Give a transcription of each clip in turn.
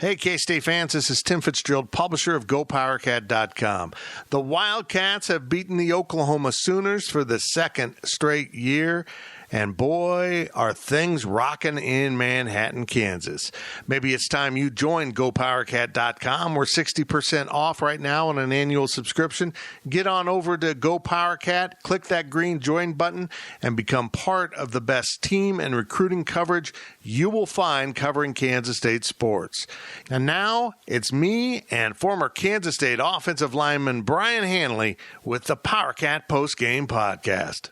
Hey, K-State fans, this is Tim Fitzgerald, publisher of GoPowerCat.com. The Wildcats have beaten the Oklahoma Sooners for the second straight year. And boy, are things rocking in Manhattan, Kansas. Maybe it's time you join GoPowerCat.com. We're 60% off right now on an annual subscription. Get on over to GoPowerCat, click that green join button, and become part of the best team and recruiting coverage you will find covering Kansas State sports. And now it's me and former Kansas State offensive lineman Brian Hanley with the PowerCat Postgame Podcast.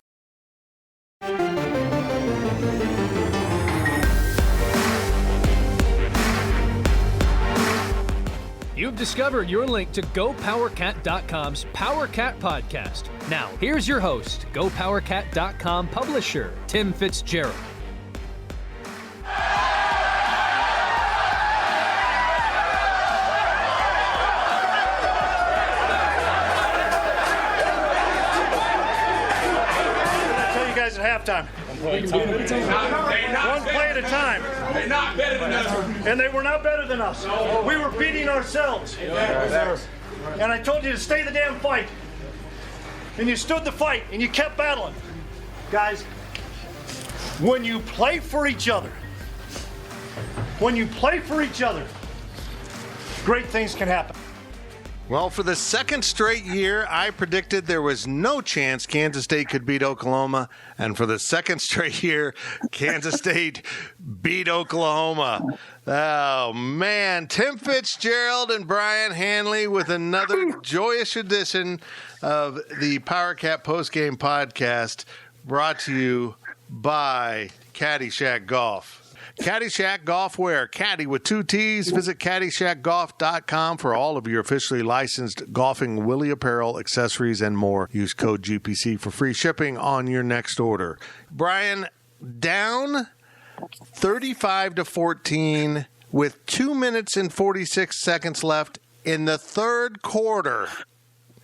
You've discovered your link to GoPowerCat.com's PowerCat Podcast. Now, here's your host, GoPowerCat.com publisher, Tim Fitzgerald. At halftime. One play at a time. They're not better than us. And they were not better than us. We were beating ourselves. And I told you to stay the damn fight. And you stood the fight and you kept battling. Guys, when you play for each other, great things can happen. Well, for the second straight year, I predicted there was no chance Kansas State could beat Oklahoma. And for the second straight year, Kansas State beat Oklahoma. Oh, man. Tim Fitzgerald and Brian Hanley with another joyous edition of the PowerCat Postgame Podcast, brought to you by Caddyshack Golf. Caddyshack Golf Wear, caddy with 2 T's. Visit CaddyshackGolf.com for all of your officially licensed golfing Willie apparel, accessories, and more. Use code GPC for free shipping on your next order. Brian, down 35-14 with 2 minutes and 46 seconds left in the third quarter.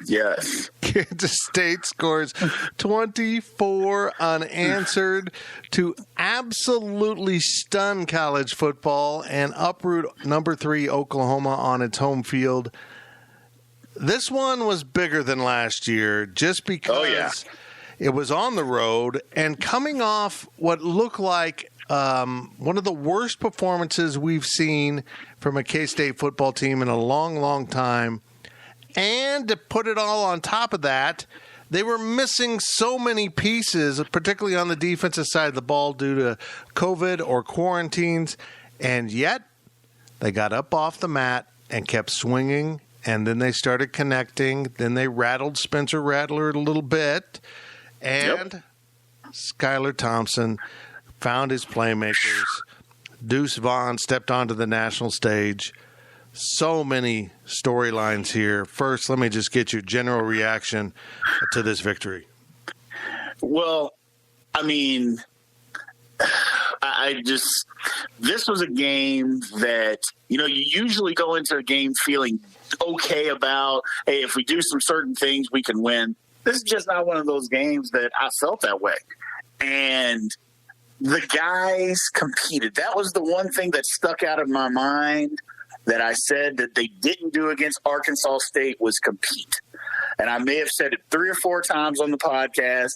Yes. Kansas State scores 24 unanswered to absolutely stun college football and uproot number 3 Oklahoma on its home field. This one was bigger than last year just because it was on the road and coming off what looked like one of the worst performances we've seen from a K-State football team in a long, long time. And to put it all on top of that, they were missing so many pieces, particularly on the defensive side of the ball due to COVID or quarantines. And yet, they got up off the mat and kept swinging. And then they started connecting. Then they rattled Spencer Rattler a little bit. And Skylar Thompson found his playmakers. Deuce Vaughn stepped onto the national stage. So many storylines here. First, let me just get your general reaction to this victory. Well, I mean, this was a game that, you usually go into a game feeling okay about, hey, if we do some certain things, we can win. This is just not one of those games that I felt that way. And the guys competed. That was the one thing that stuck out of my mind that I said that they didn't do against Arkansas State was compete. And I may have said it 3 or 4 times on the podcast.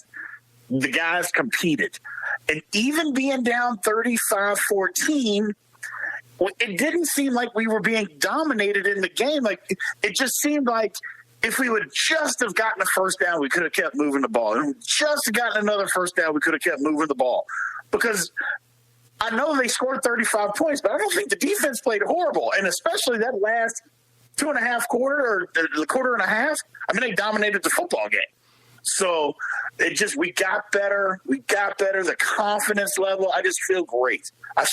The guys competed. And even being down 35-14, it didn't seem like we were being dominated in the game. Like, it just seemed like if we would just have gotten a first down, we could have kept moving the ball. And just gotten another first down, we could have kept moving the ball. Because I know they scored 35 points, but I don't think the defense played horrible. And especially that last 2.5 quarter or the quarter and a half, I mean, they dominated the football game. So we got better. The confidence level, I just feel great. I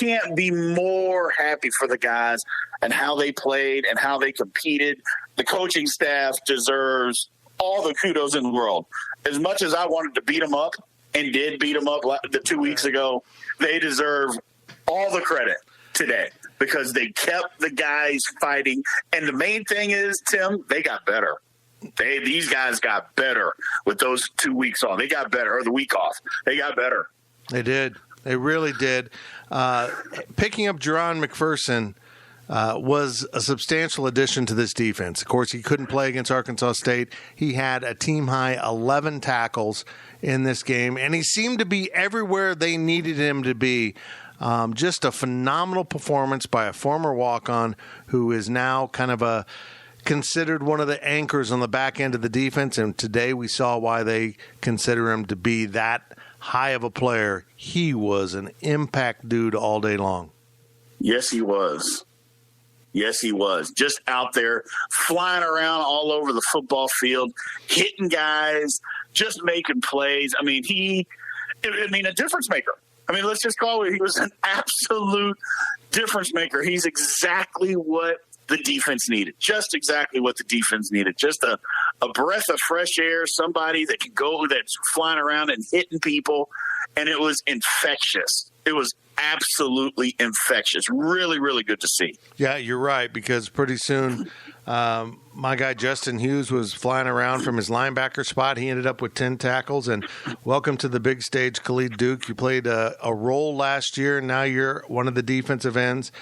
can't be more happy for the guys and how they played and how they competed. The coaching staff deserves all the kudos in the world. As much as I wanted to beat them up, and did beat them up 2 weeks ago, they deserve all the credit today because they kept the guys fighting. And the main thing is, Tim, they got better. These guys got better with those 2 weeks off. They got better, or the week off. They got better. They did. They really did. Picking up Jerron McPherson was a substantial addition to this defense. Of course, he couldn't play against Arkansas State. He had a team-high 11 tackles in this game, and he seemed to be everywhere they needed him to be. Just a phenomenal performance by a former walk-on who is now kind of considered one of the anchors on the back end of the defense, and today we saw why they consider him to be that high of a player. He was an impact dude all day long. Yes, he was. Yes, he was. Just out there flying around all over the football field, hitting guys, just making plays. I mean, a difference maker. I mean, let's just call it. He was an absolute difference maker. He's exactly what the defense needed. Just exactly what the defense needed. Just a breath of fresh air, somebody that can go, that's flying around and hitting people. And it was infectious. It was absolutely infectious. Really, really good to see. Yeah, you're right, because pretty soon my guy Justin Hughes was flying around from his linebacker spot. He ended up with 10 tackles. And welcome to the big stage, Khalid Duke. You played a role last year, and now you're one of the defensive ends.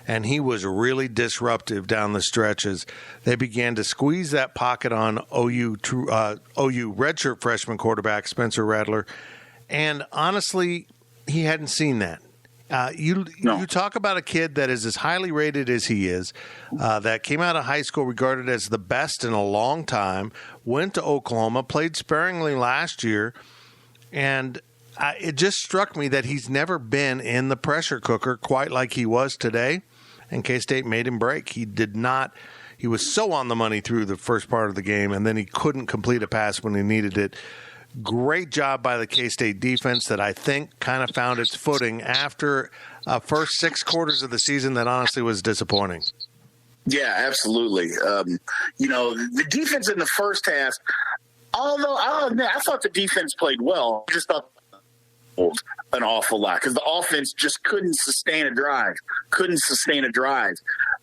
And he was really disruptive down the stretches. They began to squeeze that pocket on OU redshirt freshman quarterback Spencer Rattler. And honestly, he hadn't seen that. You talk about a kid that is as highly rated as he is, that came out of high school regarded as the best in a long time, went to Oklahoma, played sparingly last year, and it just struck me that he's never been in the pressure cooker quite like he was today, and K-State made him break. He did not. He was so on the money through the first part of the game, and then he couldn't complete a pass when he needed it. Great job by the K-State defense that I think kind of found its footing after first 6 quarters of the season that honestly was disappointing. Yeah, absolutely. The defense in the first half, although I'll admit, I thought the defense played well. I just thought an awful lot because the offense just couldn't sustain a drive.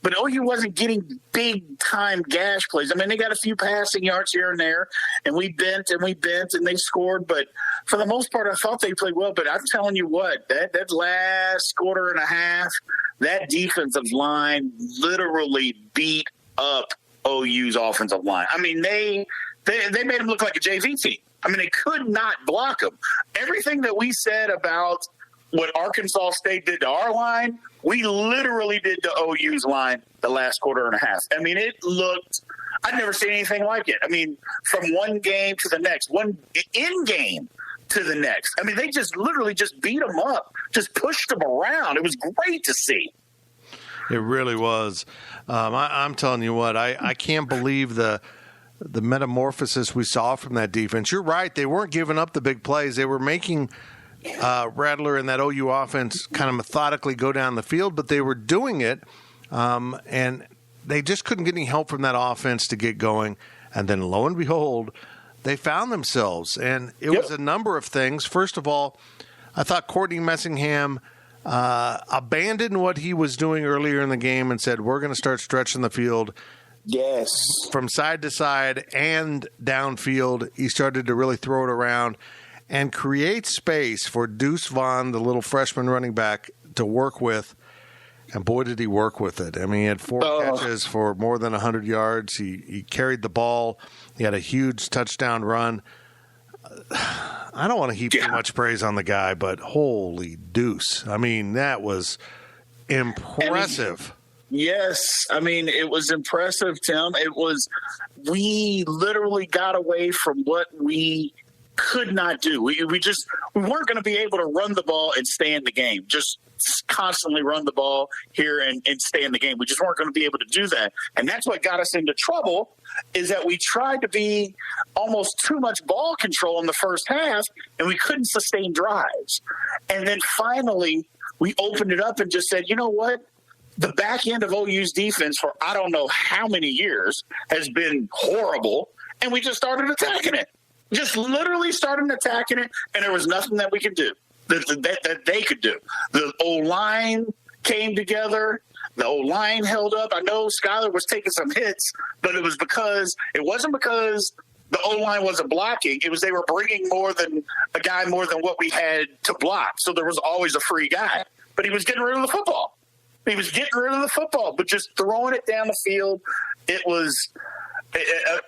But OU wasn't getting big-time gash plays. I mean, they got a few passing yards here and there, and we bent, and they scored. But for the most part, I thought they played well. But I'm telling you what, that last quarter and a half, that defensive line literally beat up OU's offensive line. I mean, they made them look like a JV team. I mean, they could not block them. Everything that we said about what Arkansas State did to our line, we literally did to OU's line the last quarter and a half. I mean, it looked – I'd never seen anything like it. I mean, from one game to the next, one in-game to the next. I mean, they just literally just beat them up, just pushed them around. It was great to see. It really was. I'm telling you what, I can't believe the metamorphosis we saw from that defense. You're right. They weren't giving up the big plays. They were making Rattler and that OU offense kind of methodically go down the field, but they were doing it, and they just couldn't get any help from that offense to get going. And then lo and behold, they found themselves. And it was a number of things. First of all, I thought Courtney Messingham abandoned what he was doing earlier in the game and said, we're going to start stretching the field. Yes. From side to side and downfield, he started to really throw it around and create space for Deuce Vaughn, the little freshman running back, to work with. And boy, did he work with it. I mean, he had 4 catches for more than 100 yards. He carried the ball. He had a huge touchdown run. I don't want to heap too much praise on the guy, but holy deuce. I mean, that was impressive. Yes. I mean, it was impressive, Tim. We literally got away from what we could not do. We weren't going to be able to run the ball and stay in the game. Just constantly run the ball here and stay in the game. We just weren't going to be able to do that. And that's what got us into trouble, is that we tried to be almost too much ball control in the first half, and we couldn't sustain drives. And then finally, we opened it up and just said, you know what? The back end of OU's defense for I don't know how many years has been horrible, and we just started attacking it. Just literally started attacking it, and there was nothing that we could do, that they could do. The O-line came together. The O-line held up. I know Skyler was taking some hits, but it wasn't because the O-line wasn't blocking. It was they were bringing more than what we had to block. So there was always a free guy. but he was getting rid of the football. He was getting rid of the football, but just throwing it down the field. It was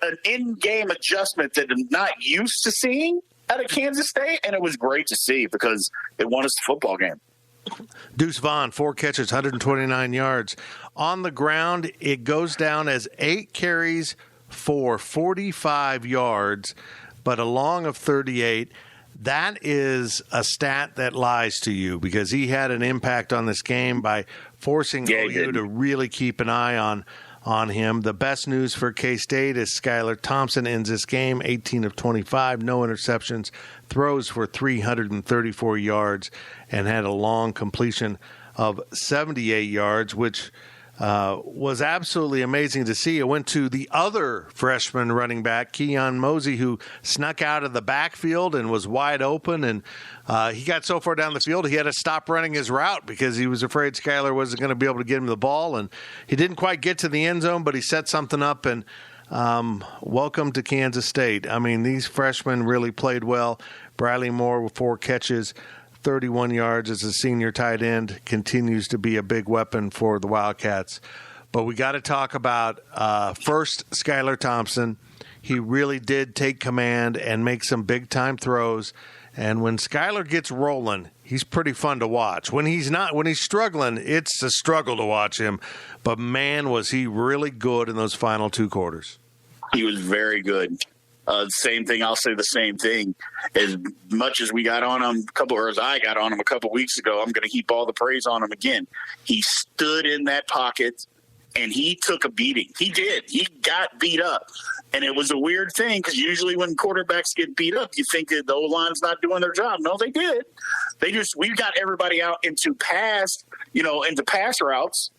an in-game adjustment that I'm not used to seeing out of Kansas State, and it was great to see because it won us the football game. Deuce Vaughn, 4 catches, 129 yards. On the ground, it goes down as 8 carries for 45 yards, but a long of 38. That is a stat that lies to you because he had an impact on this game by forcing OU to really keep an eye on him. The best news for K-State is Skylar Thompson ends this game 18 of 25, no interceptions, throws for 334 yards, and had a long completion of 78 yards, which was absolutely amazing to see. It went to the other freshman running back, Keon Mosey, who snuck out of the backfield and was wide open. And he got so far down the field, he had to stop running his route because he was afraid Skylar wasn't going to be able to get him the ball. And he didn't quite get to the end zone, but he set something up. And welcome to Kansas State. I mean, these freshmen really played well. Bradley Moore with 4 catches, 31 yards as a senior tight end, continues to be a big weapon for the Wildcats. But we got to talk about first Skylar Thompson. He really did take command and make some big-time throws. And when Skylar gets rolling, he's pretty fun to watch. When he's struggling, it's a struggle to watch him. But, man, was he really good in those final 2 quarters. He was very good. Same thing. I'll say the same thing. As much as we got on him as I got on him a couple weeks ago, I'm going to heap all the praise on him again. He stood in that pocket and he took a beating. He did. He got beat up. And it was a weird thing because usually when quarterbacks get beat up, you think that the O-line's not doing their job. No, they did. We got everybody out into pass routes.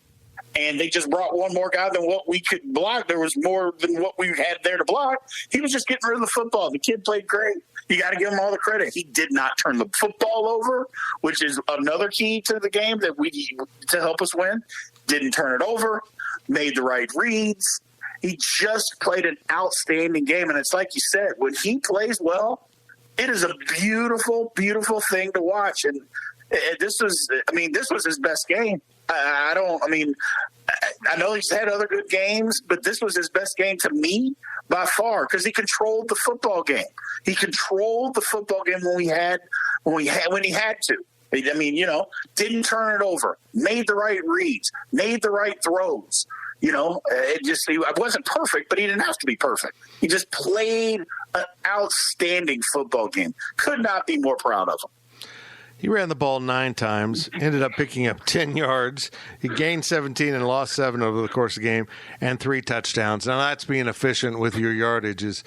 And they just brought one more guy than what we could block. There was more than what we had there to block. He was just getting rid of the football. The kid played great. You got to give him all the credit. He did not turn the football over, which is another key to the game to help us win. Didn't turn it over, made the right reads. He just played an outstanding game. And it's like you said, when he plays well, it is a beautiful, beautiful thing to watch. And this was his best game. I know he's had other good games, but this was his best game to me by far because he controlled the football game. He controlled the football game when he had to. Didn't turn it over, made the right reads, made the right throws. It wasn't perfect, but he didn't have to be perfect. He just played an outstanding football game. Could not be more proud of him. He ran the ball 9 times, ended up picking up 10 yards. He gained 17 and lost 7 over the course of the game, and 3 touchdowns. Now, that's being efficient with your yardages.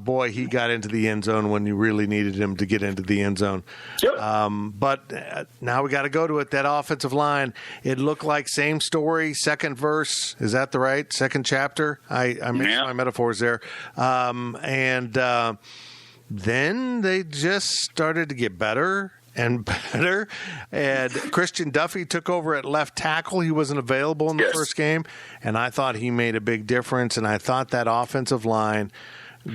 Boy, he got into the end zone when you really needed him to get into the end zone. Yep. But now we got to go to it. That offensive line, it looked like same story, second verse. Is that the right? Second chapter? I mixed my metaphors there. Then they just started to get better and better. And Christian Duffy took over at left tackle. He wasn't available in the first game, and I thought he made a big difference. And I thought that offensive line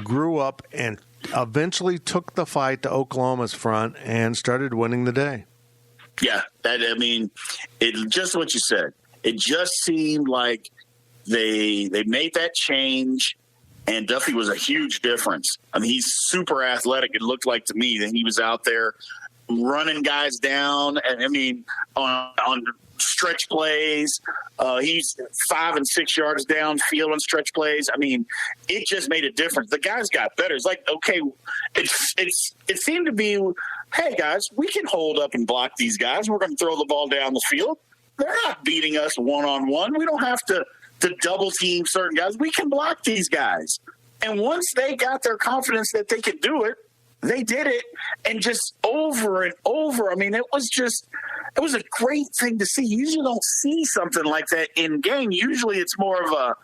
grew up and eventually took the fight to Oklahoma's front and started winning the day. Yeah, it just what you said. It just seemed like they made that change, and Duffy was a huge difference. He's super athletic. It looked like to me that he was out there running guys down, and on stretch plays. He's 5 and 6 yards downfield on stretch plays. It just made a difference. The guys got better. It's like, okay, it seemed to be, hey guys, we can hold up and block these guys. We're going to throw the ball down the field. They're not beating us one-on-one. We don't have to double team certain guys. We can block these guys. And once they got their confidence that they could do it, they did it, and just over and over. It was a great thing to see. You usually don't see something like that in game. Usually it's more of a,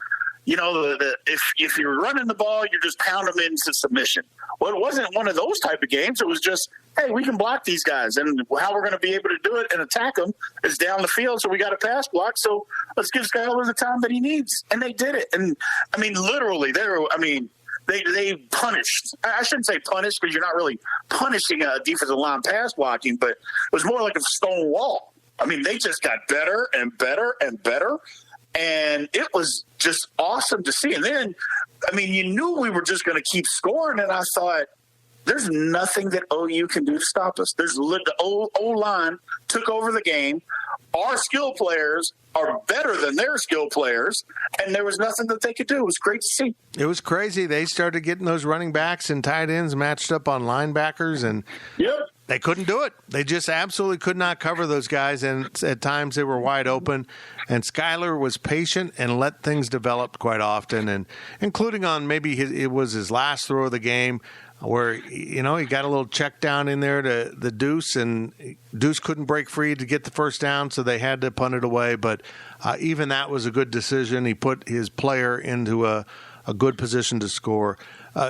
if you're running the ball, you're just pound them into submission. Well, it wasn't one of those type of games. It was just, hey, we can block these guys, and how we're going to be able to do it and attack them is down the field. So we got a pass block. So let's give Skylar the time that he needs, and they did it. And literally, They punished. I shouldn't say punished because you're not really punishing a defensive line pass blocking, but it was more like a stone wall. I mean, they just got better and better and better. And it was just awesome to see. And then, I mean, you knew we were just going to keep scoring. And I thought, there's nothing that OU can do to stop us. The O-line took over the game. Our skill players are better than their skill players, and there was nothing that they could do. It was great to see. It was crazy. They started getting those running backs and tight ends matched up on linebackers, and they couldn't do it. They just absolutely could not cover those guys, and at times they were wide open. And Skyler was patient and let things develop quite often, and including on maybe it was his last throw of the game, where, he got a little check down in there to the Deuce, and Deuce couldn't break free to get the first down, so they had to punt it away. But even that was a good decision. He put his player into a good position to score.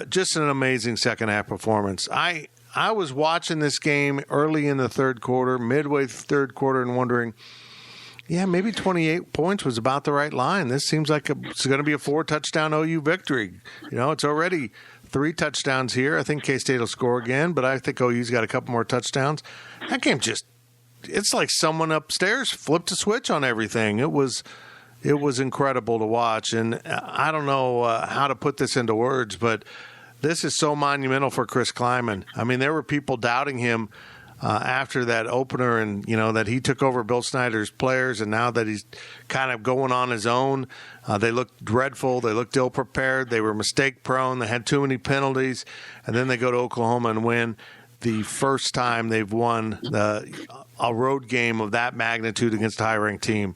Just an amazing second-half performance. I was watching this game early in the third quarter, midway third quarter, and wondering, maybe 28 points was about the right line. This seems like it's going to be a 4-touchdown OU victory. It's already 3 touchdowns here. I think K-State will score again, but I think OU's got a couple more touchdowns. That game it's like someone upstairs flipped a switch on everything. It was incredible to watch, and I don't know how to put this into words, but this is so monumental for Chris Kleiman. I mean, there were people doubting him after that opener, and that he took over Bill Snyder's players, and now that he's kind of going on his own, they looked dreadful. They looked ill-prepared. They were mistake-prone. They had too many penalties, and then they go to Oklahoma and win the first time they've won a road game of that magnitude against a high-ranked team.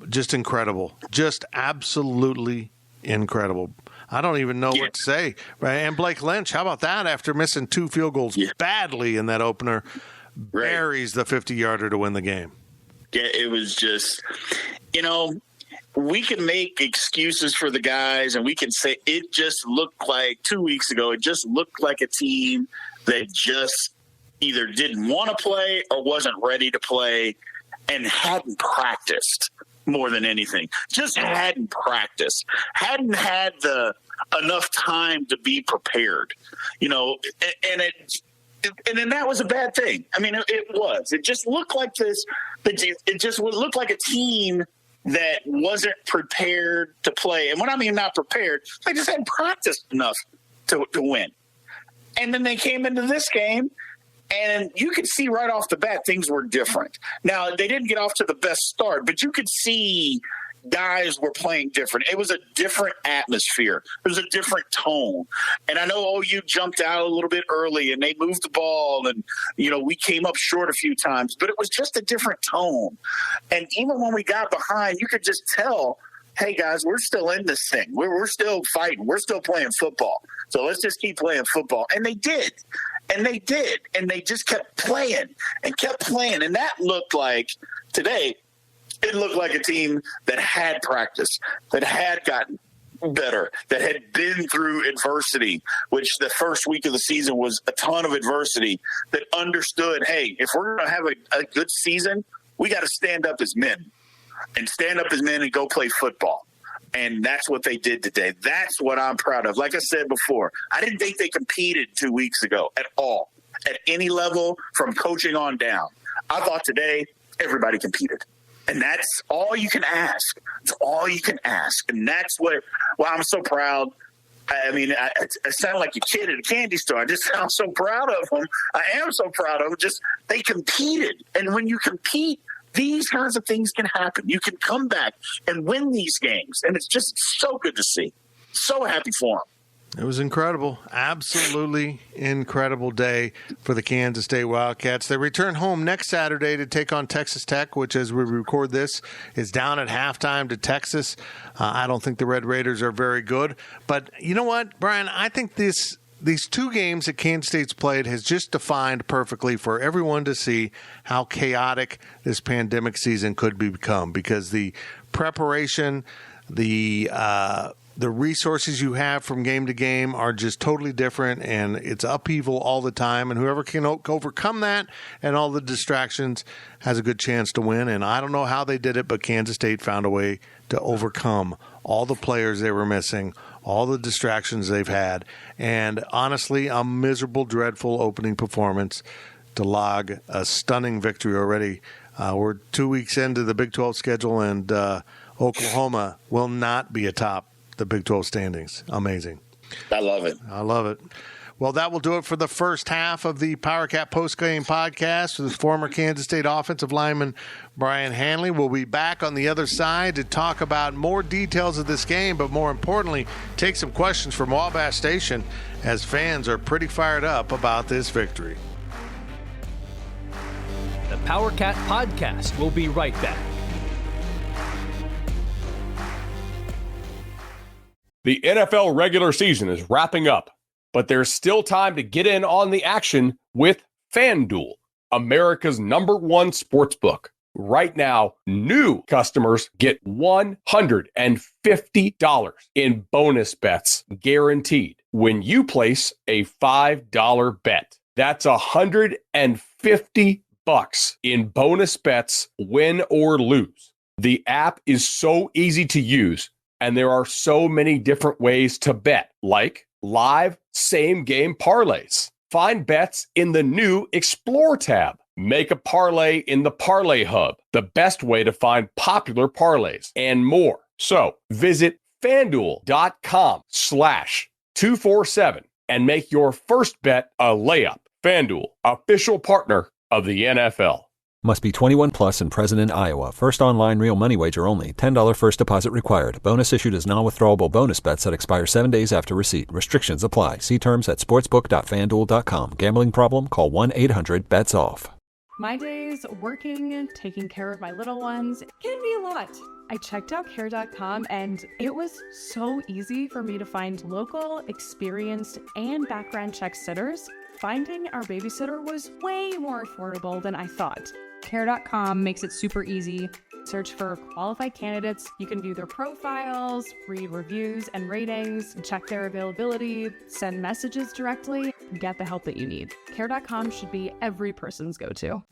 Just incredible. Just absolutely incredible. I don't even know what to say. Right? And Blake Lynch, how about that? After missing 2 field goals badly in that opener, buries the 50-yarder to win the game. Yeah, it was just, we can make excuses for the guys, and we can say it just looked like 2 weeks ago, it just looked like a team that just either didn't want to play or wasn't ready to play and hadn't practiced more than anything. Just hadn't practiced, hadn't had enough time to be prepared, and then that was a bad thing. I mean, it was. It just looked like this. It just looked like a team that wasn't prepared to play. And when I mean not prepared, they just hadn't practiced enough to win. And then they came into this game, and you could see right off the bat things were different. Now, they didn't get off to the best start, but you could see guys were playing different. It was a different atmosphere. It was a different tone. And I know OU jumped out a little bit early, and they moved the ball, and, we came up short a few times, but it was just a different tone. And even when we got behind, you could just tell, hey, guys, we're still in this thing. We're still fighting. We're still playing football. So let's just keep playing football. And they did. And they did. And they just kept playing and kept playing. And that looked like today, it looked like a team that had practice, that had gotten better, that had been through adversity, which the first week of the season was a ton of adversity, that understood, hey, if we're going to have a good season, we got to stand up as men and go play football. And that's what they did today. That's what I'm proud of. Like I said before, I didn't think they competed 2 weeks ago at all, at any level from coaching on down. I thought today everybody competed. And that's all you can ask. It's all you can ask. And that's why I'm so proud. I mean, I sound like a kid at a candy store. I just sound so proud of them. I am so proud of them. Just they competed. And when you compete, these kinds of things can happen. You can come back and win these games. And it's just so good to see. So happy for them. It was incredible. Absolutely incredible day for the Kansas State Wildcats. They return home next Saturday to take on Texas Tech, which, as we record this, is down at halftime to Texas. I don't think the Red Raiders are very good. But you know what, Brian? I think these 2 games that Kansas State's played has just defined perfectly for everyone to see how chaotic this pandemic season could become, because the preparation, the resources you have from game to game are just totally different, and it's upheaval all the time. And whoever can overcome that and all the distractions has a good chance to win. And I don't know how they did it, but Kansas State found a way to overcome all the players they were missing, all the distractions they've had, and honestly, a miserable, dreadful opening performance to log a stunning victory already We're 2 weeks into the Big 12 schedule, and Oklahoma will not be atop the Big 12 standings. Amazing. I love it. I love it. Well, that will do it for the first half of the PowerCat Postgame podcast with former Kansas State offensive lineman Brian Hanley. We'll be back on the other side to talk about more details of this game, but more importantly, take some questions from Wabash Station as fans are pretty fired up about this victory. The PowerCat podcast will be right back. The NFL regular season is wrapping up, but there's still time to get in on the action with FanDuel, America's #1 sportsbook. Right now, new customers get $150 in bonus bets guaranteed when you place a $5 bet. That's $150 in bonus bets, win or lose. The app is so easy to use, and there are so many different ways to bet, like live same-game parlays. Find bets in the new Explore tab. Make a parlay in the Parlay Hub, the best way to find popular parlays, and more. So visit FanDuel.com/247 and make your first bet a layup. FanDuel, official partner of the NFL. Must be 21 plus and present in Iowa. First online real money wager only. $10 first deposit required. Bonus issued as non-withdrawable bonus bets that expire 7 days after receipt. Restrictions apply. See terms at sportsbook.fanduel.com. Gambling problem? Call 1-800-BETS-OFF. My days working, taking care of my little ones can be a lot. I checked out care.com and it was so easy for me to find local, experienced, and background check sitters. Finding our babysitter was way more affordable than I thought. Care.com makes it super easy. Search for qualified candidates. You can view their profiles, read reviews and ratings, check their availability, send messages directly, get the help that you need. Care.com should be every person's go-to.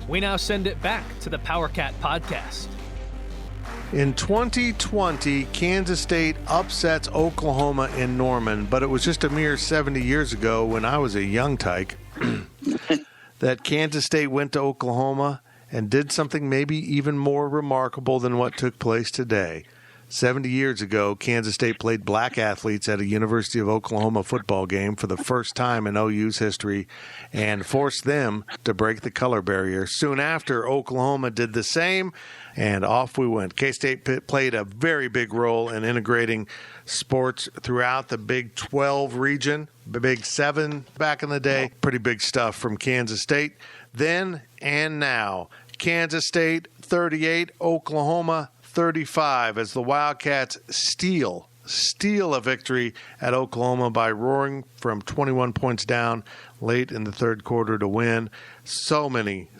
We now send it back to the PowerCat podcast. In 2020, Kansas State upsets Oklahoma in Norman, but it was just a mere 70 years ago when I was a young tyke that Kansas State went to Oklahoma and did something maybe even more remarkable than what took place today. 70 years ago, Kansas State played black athletes at a University of Oklahoma football game for the first time in OU's history and forced them to break the color barrier. Soon after, Oklahoma did the same, and off we went. K-State played a very big role in integrating sports throughout the Big 12 region, the Big 7 back in the day. Pretty big stuff from Kansas State then and now. Kansas State 38, Oklahoma 35 as the Wildcats steal a victory at Oklahoma by roaring from 21 points down late in the third quarter to win. So many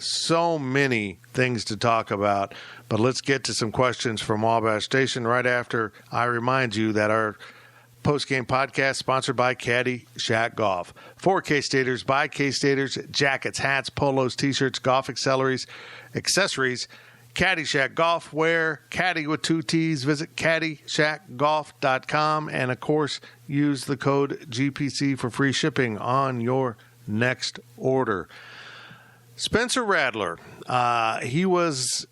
things to talk about. But let's get to some questions from Wabash Station right after I remind you that our post-game podcast sponsored by Caddy Shack Golf. For K-Staters, by K-Staters, jackets, hats, polos, t-shirts, golf accessories, Caddy Shack Golf, wear Caddy with 2 T's. Visit CaddyShackGolf.com and, of course, use the code GPC for free shipping on your next order. Spencer Rattler, he was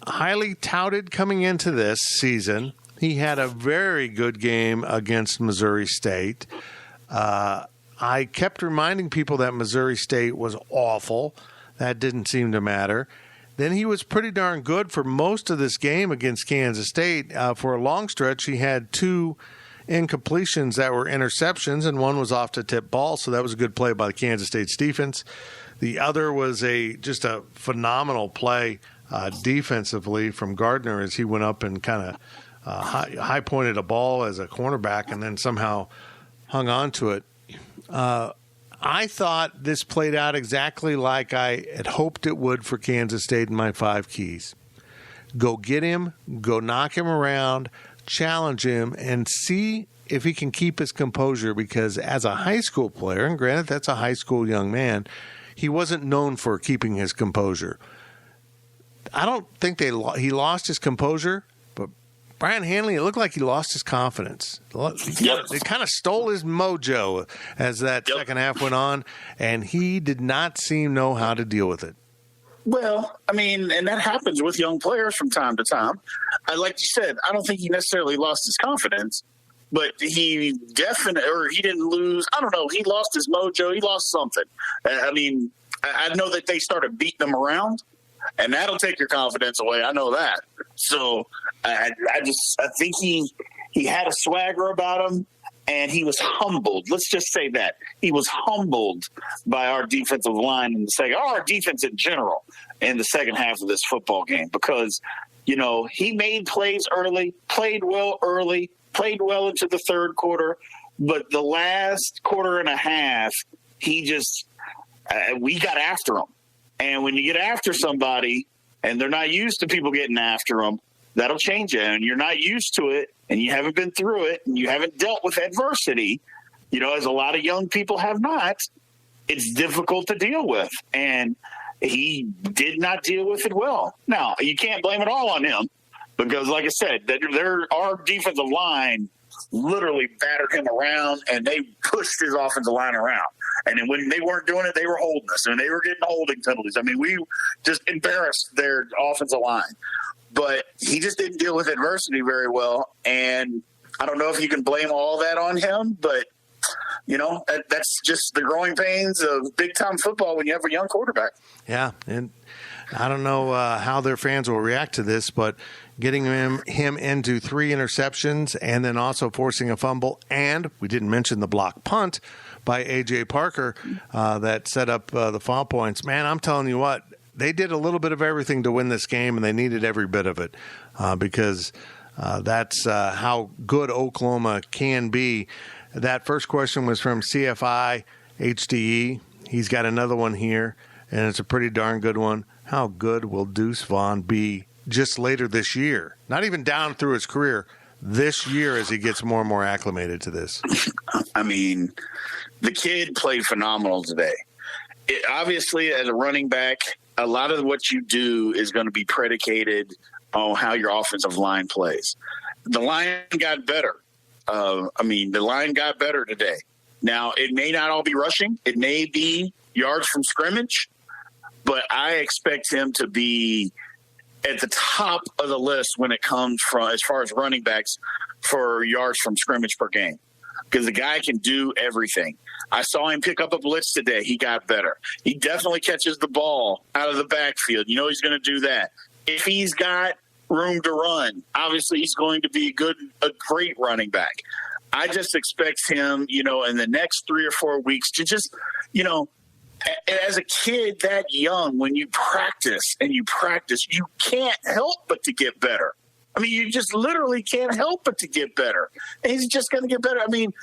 highly touted coming into this season. He had a very good game against Missouri State. I kept reminding people that Missouri State was awful. That didn't seem to matter. Then he was pretty darn good for most of this game against Kansas State. For a long stretch, he had 2 incompletions that were interceptions, and one was off to tip ball, so that was a good play by the Kansas State defense. The other was just a phenomenal play defensively from Gardner as he went up and kind of high-pointed a ball as a cornerback and then somehow hung on to it. I thought this played out exactly like I had hoped it would for Kansas State in my 5 keys. Go get him, go knock him around, challenge him, and see if he can keep his composure, because as a high school player, and granted that's a high school young man, he wasn't known for keeping his composure. I don't think he lost his composure, but Brian Hanley, it looked like he lost his confidence. It kind of stole his mojo as that second half went on, and he did not seem to know how to deal with it. Well, I mean, and that happens with young players from time to time. Like you said, I don't think he necessarily lost his confidence, but he didn't lose. I don't know. He lost his mojo. He lost something. I mean, I know that they started beating him around, and that'll take your confidence away. I know that. So I think he had a swagger about him, and he was humbled. Let's just say that. He was humbled by our defensive line in the second, or our defense in general, in the second half of this football game, because, he made plays early, played well early, played well into the third quarter, but the last quarter and a half, we got after him. And when you get after somebody and they're not used to people getting after them, that'll change you. And you're not used to it, and you haven't been through it, and you haven't dealt with adversity, as a lot of young people have not, it's difficult to deal with. And he did not deal with it well. Now, you can't blame it all on him because, like I said, our defensive line literally battered him around, and they pushed his offensive line around. And then when they weren't doing it, they were holding us, and they were getting holding penalties. I mean, we just embarrassed their offensive line. But he just didn't deal with adversity very well. And I don't know if you can blame all that on him, but, that's just the growing pains of big-time football when you have a young quarterback. Yeah, and I don't know how their fans will react to this, but getting him into 3 interceptions and then also forcing a fumble, and we didn't mention the block punt by A.J. Parker that set up the foul points. Man, I'm telling you what, they did a little bit of everything to win this game, and they needed every bit of it because that's how good Oklahoma can be. That first question was from CFI HDE. He's got another one here, and it's a pretty darn good one. How good will Deuce Vaughn be just later this year? Not even down through his career, this year as he gets more and more acclimated to this. I mean, the kid played phenomenal today. Obviously, as a running back, a lot of what you do is going to be predicated on how your offensive line plays. The line got better. The line got better today. Now, it may not all be rushing. It may be yards from scrimmage, but I expect him to be at the top of the list when it comes from as far as running backs for yards from scrimmage per game, because the guy can do everything. I saw him pick up a blitz today. He got better. He definitely catches the ball out of the backfield. He's going to do that. If he's got room to run, obviously he's going to be a great running back. I just expect him, in the next 3 or 4 weeks to just, as a kid that young, when you practice, you can't help but to get better. I mean, you just literally can't help but to get better. And he's just going to get better. I mean,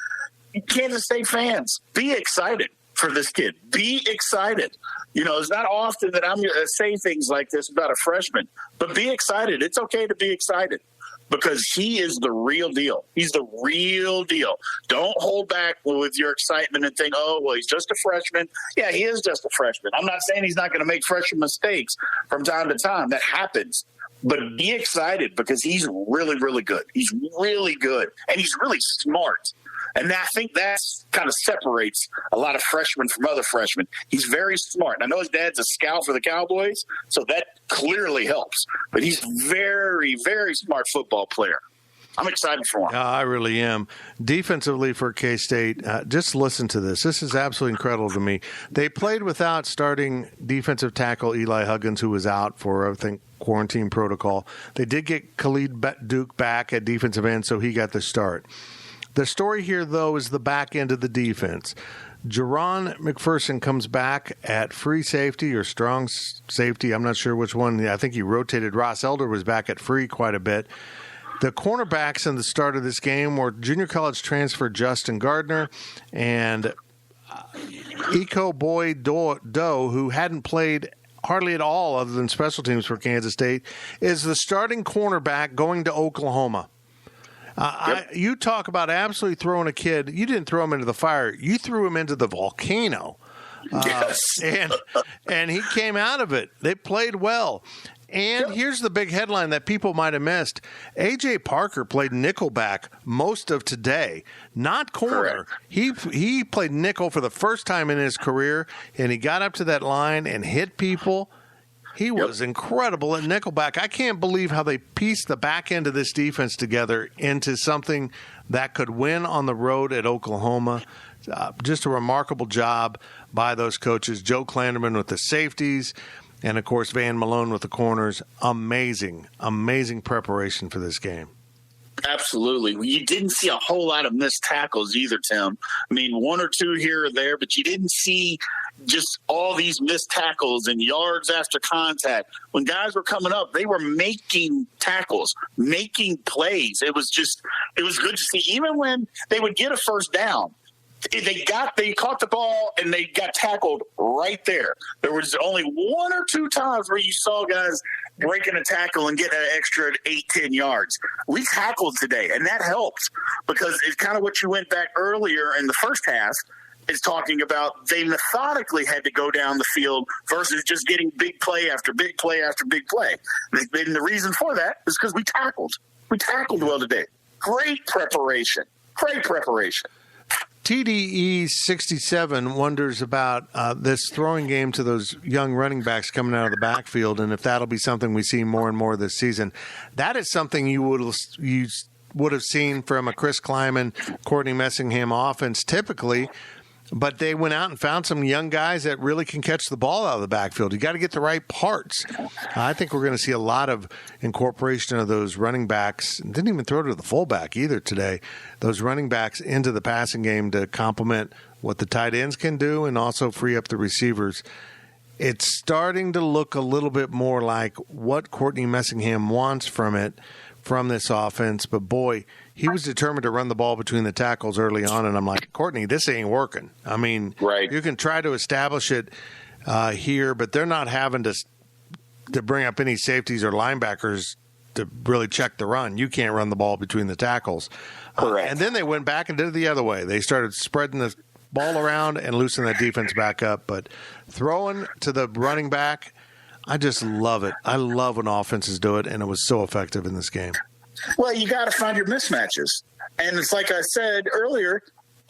Kansas State fans, be excited for this kid. Be excited. It's not often that I'm going to say things like this about a freshman, but be excited. It's okay to be excited because he is the real deal. He's the real deal. Don't hold back with your excitement and think, oh, well, he's just a freshman. Yeah, he is just a freshman. I'm not saying he's not going to make freshman mistakes from time to time. That happens. But be excited because he's really, really good. He's really good, and he's really smart. And I think that kind of separates a lot of freshmen from other freshmen. He's very smart. And I know his dad's a scout for the Cowboys, so that clearly helps. But he's very, very smart football player. I'm excited for him. I really am. Defensively for K-State, just listen to this. This is absolutely incredible to me. They played without starting defensive tackle Eli Huggins, who was out for, I think, quarantine protocol. They did get Khalid Duke back at defensive end, so he got the start. The story here, though, is the back end of the defense. Jerron McPherson comes back at free safety or strong safety. I'm not sure which one. I think he rotated. Ross Elder was back at free quite a bit. The cornerbacks in the start of this game were junior college transfer Justin Gardner and Iko Boy Doe, who hadn't played hardly at all other than special teams for Kansas State, is the starting cornerback going to Oklahoma. You talk about absolutely throwing a kid. You didn't throw him into the fire. You threw him into the volcano. Yes. And he came out of it. They played well. And here's the big headline that people might have missed. A.J. Parker played nickelback most of today, not corner. He played nickel for the first time in his career, and he got up to that line and hit people. He was incredible at nickelback. I can't believe how they pieced the back end of this defense together into something that could win on the road at Oklahoma. Just a remarkable job by those coaches. Joe Klanderman with the safeties, and, of course, Van Malone with the corners. Amazing, amazing preparation for this game. Absolutely. You didn't see a whole lot of missed tackles either, Tim. I mean, one or two here or there, but you didn't see just all these missed tackles and yards after contact. When guys were coming up, they were making tackles, making plays. It was good to see. Even when they would get a first down, they caught the ball and they got tackled right there. There was only one or two times where you saw guys breaking a tackle and getting an extra 8-10 yards. We tackled today, and that helped because it's kind of what you went back earlier in the first half is talking about. They methodically had to go down the field versus just getting big play after big play after big play. And the reason for that is because we tackled. We tackled well today. Great preparation. TDE 67 wonders about this throwing game to those young running backs coming out of the backfield, and if that'll be something we see more and more this season. That is something you would have seen from a Chris Kleiman, Courtney Messingham offense typically, but they went out and found some young guys that really can catch the ball out of the backfield. You got to get the right parts. I think we're going to see a lot of incorporation of those running backs. Didn't even throw to the fullback either today. Those running backs into the passing game to complement what the tight ends can do and also free up the receivers. It's starting to look a little bit more like what Courtney Messingham wants from this offense. But, boy, he was determined to run the ball between the tackles early on, and I'm like, Courtney, this ain't working. I mean, You can try to establish it here, but they're not having to bring up any safeties or linebackers to really check the run. You can't run the ball between the tackles. And then they went back and did it the other way. They started spreading the ball around and loosening that defense back up. But throwing to the running back, I just love it. I love when offenses do it, and it was so effective in this game. Well, you got to find your mismatches. And it's like I said earlier,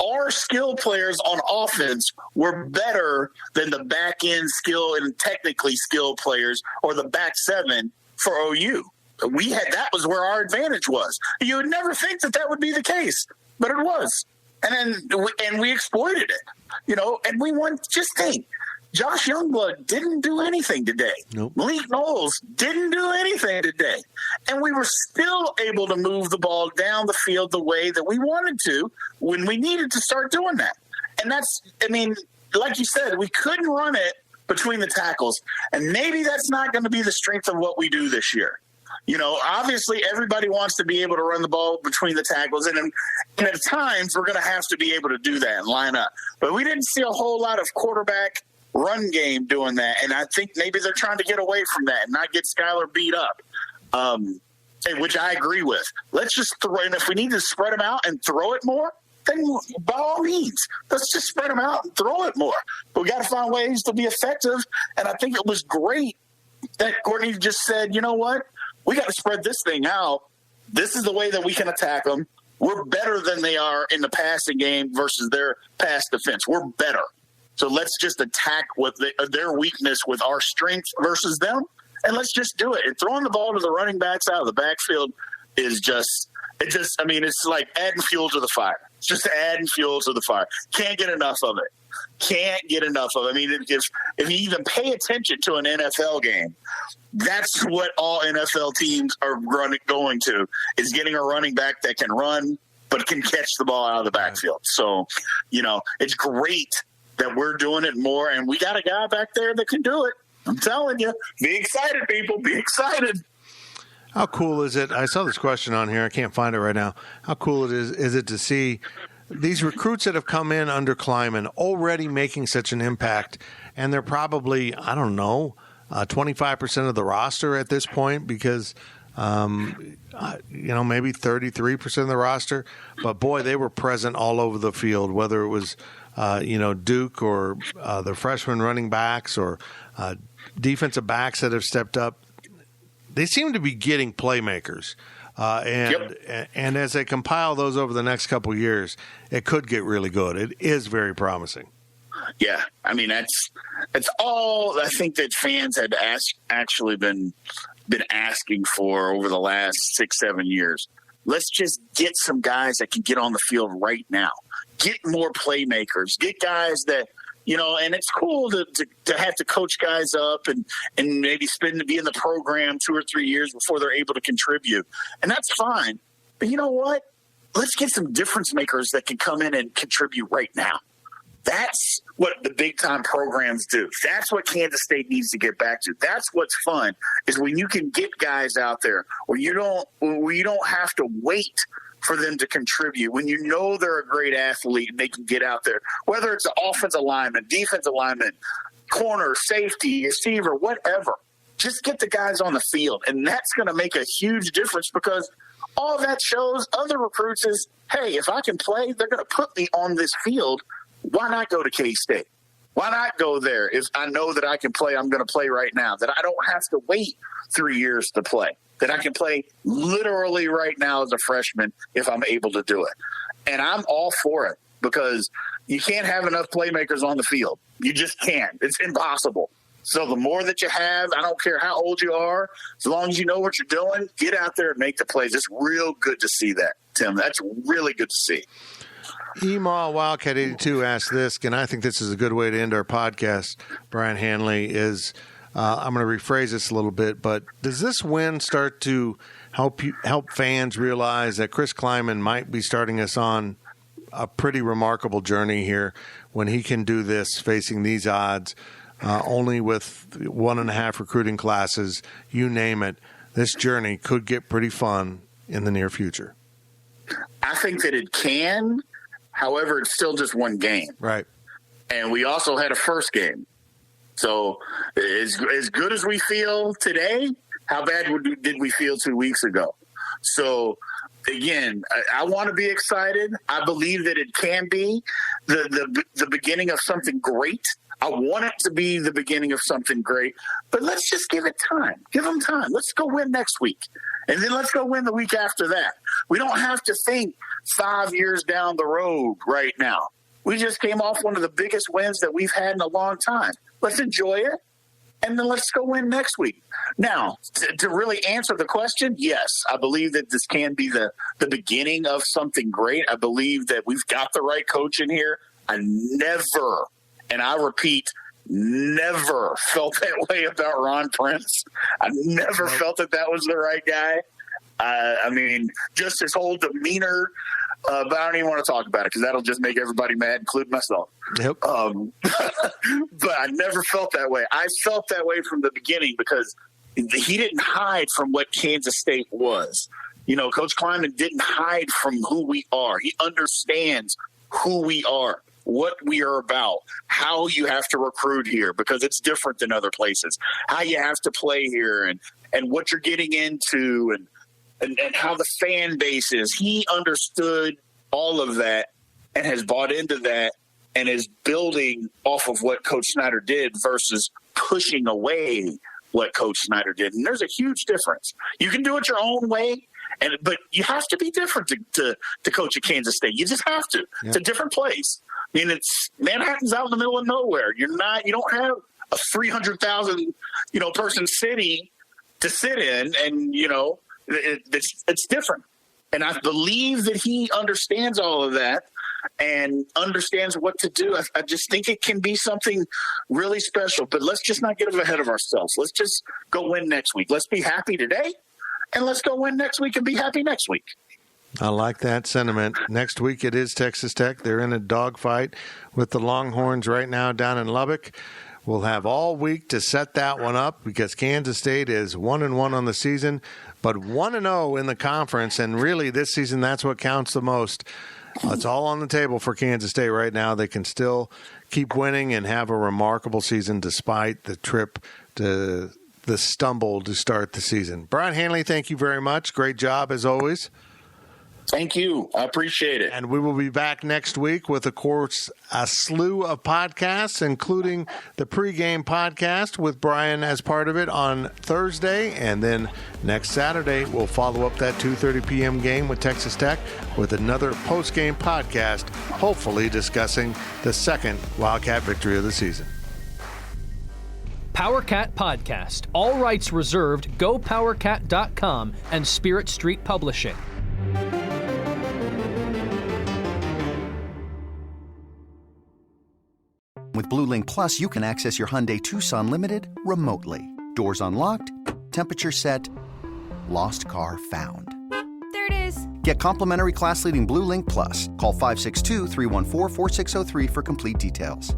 our skill players on offense were better than the back-end skill and technically skilled players or the back seven for OU. That was where our advantage was. You would never think that would be the case, but it was. And we exploited it, and we won. Just think. Josh Youngblood didn't do anything today. Nope. Malik Knowles didn't do anything today. And we were still able to move the ball down the field the way that we wanted to when we needed to start doing that. And like you said, we couldn't run it between the tackles. And maybe that's not going to be the strength of what we do this year. Obviously everybody wants to be able to run the ball between the tackles. And at times we're going to have to be able to do that and line up. But we didn't see a whole lot of quarterback run game doing that, and I think maybe they're trying to get away from that and not get Skylar beat up, which I agree with. Let's just throw, and if we need to spread them out and throw it more, then by all means, let's just spread them out and throw it more. But we got to find ways to be effective, and I think it was great that Courtney just said, you know what, we got to spread this thing out. This is the way that we can attack them. We're better than they are in the passing game versus their pass defense. We're better. So let's just attack with their weakness with our strength versus them, and let's just do it. And throwing the ball to the running backs out of the backfield is it's like adding fuel to the fire. It's just adding fuel to the fire. Can't get enough of it. I mean, if you even pay attention to an NFL game, that's what all NFL teams are going to, is getting a running back that can run but can catch the ball out of the backfield. So, it's great that we're doing it more, and we got a guy back there that can do it. I'm telling you. Be excited, people. Be excited. How cool is it? I saw this question on here. I can't find it right now. How cool is it to see these recruits that have come in under Kleiman already making such an impact, and they're probably, 25% of the roster at this point because maybe 33% of the roster. But, boy, they were present all over the field, whether it was Duke or the freshman running backs or defensive backs that have stepped up. they seem to be getting playmakers. And as they compile those over the next couple of years, it could get really good. It is very promising. Yeah, I mean that's all I think that fans had actually been asking for over the last 6-7 years. Let's just get some guys that can get on the field right now. Get more playmakers. Get guys that, and it's cool to have to coach guys up and maybe be in the program 2 or 3 years before they're able to contribute. And that's fine. But you know what? Let's get some difference makers that can come in and contribute right now. That's what the big-time programs do. That's what Kansas State needs to get back to. That's what's fun, is when you can get guys out there where you don't have to wait for them to contribute, when you know they're a great athlete and they can get out there, whether it's an offensive lineman, defensive lineman, corner, safety, receiver, whatever. Just get the guys on the field, and that's going to make a huge difference, because all that shows other recruits is, hey, if I can play, they're going to put me on this field. Why not go to K-State? Why not go there? If I know that I can play, I'm going to play right now, that I don't have to wait 3 years to play, that I can play literally right now as a freshman if I'm able to do it. And I'm all for it, because you can't have enough playmakers on the field. You just can't. It's impossible. So the more that you have, I don't care how old you are, as long as you know what you're doing, get out there and make the plays. It's real good to see that, Tim. That's really good to see. Email Wildcat 82 asked this, and I think this is a good way to end our podcast, Brian Hanley, is I'm going to rephrase this a little bit, but does this win start to help fans realize that Chris Klieman might be starting us on a pretty remarkable journey here when he can do this facing these odds, only with 1.5 recruiting classes, you name it? This journey could get pretty fun in the near future. I think that it can. However, it's still just one game. Right. And we also had a first game. So as good as we feel today, how bad did we feel 2 weeks ago? So, again, I want to be excited. I believe that it can be the beginning of something great. I want it to be the beginning of something great. But let's just give it time. Give them time. Let's go win next week. And then let's go win the week after that. We don't have to think 5 years down the road right now. We just came off one of the biggest wins that we've had in a long time. Let's enjoy it, and then let's go win next week. Now, to really answer the question, yes, I believe that this can be the beginning of something great. I believe that we've got the right coach in here. I never, and I repeat, never felt that way about Ron Prince. I never felt that was the right guy. I mean, just his whole demeanor, but I don't even want to talk about it because that'll just make everybody mad, including myself. Yep. But I never felt that way. I felt that way from the beginning because he didn't hide from what Kansas State was. Coach Klieman didn't hide from who we are. He understands who we are, what we are about, how you have to recruit here because it's different than other places, how you have to play here and what you're getting into and how the fan base is. He understood all of that and has bought into that and is building off of what Coach Snyder did versus pushing away what Coach Snyder did. And there's a huge difference. You can do it your own way, but you have to be different to coach at Kansas State. You just have to. Yeah. It's a different place. I mean, Manhattan's out in the middle of nowhere. You don't have a 300,000, person city to sit in, and it's different. And I believe that he understands all of that and understands what to do. I just think it can be something really special. But let's just not get ahead of ourselves. Let's just go win next week. Let's be happy today, and let's go win next week and be happy next week. I like that sentiment. Next week it is Texas Tech. They're in a dogfight with the Longhorns right now down in Lubbock. We'll have all week to set that one up because Kansas State is 1-1 on the season, but 1-0 in the conference. And really this season, that's what counts the most. It's all on the table for Kansas State right now. They can still keep winning and have a remarkable season despite the trip to the stumble to start the season. Brian Hanley, thank you very much. Great job as always. Thank you. I appreciate it. And we will be back next week with, of course, a slew of podcasts, including the pregame podcast with Brian as part of it on Thursday. And then next Saturday, we'll follow up that 2:30 p.m. game with Texas Tech with another postgame podcast, hopefully discussing the second Wildcat victory of the season. PowerCat Podcast. All rights reserved. GoPowerCat.com and Spirit Street Publishing. With Blue Link Plus, you can access your Hyundai Tucson Limited remotely. Doors unlocked, temperature set, lost car found. There it is. Get complimentary class-leading Blue Link Plus. Call 562-314-4603 for complete details.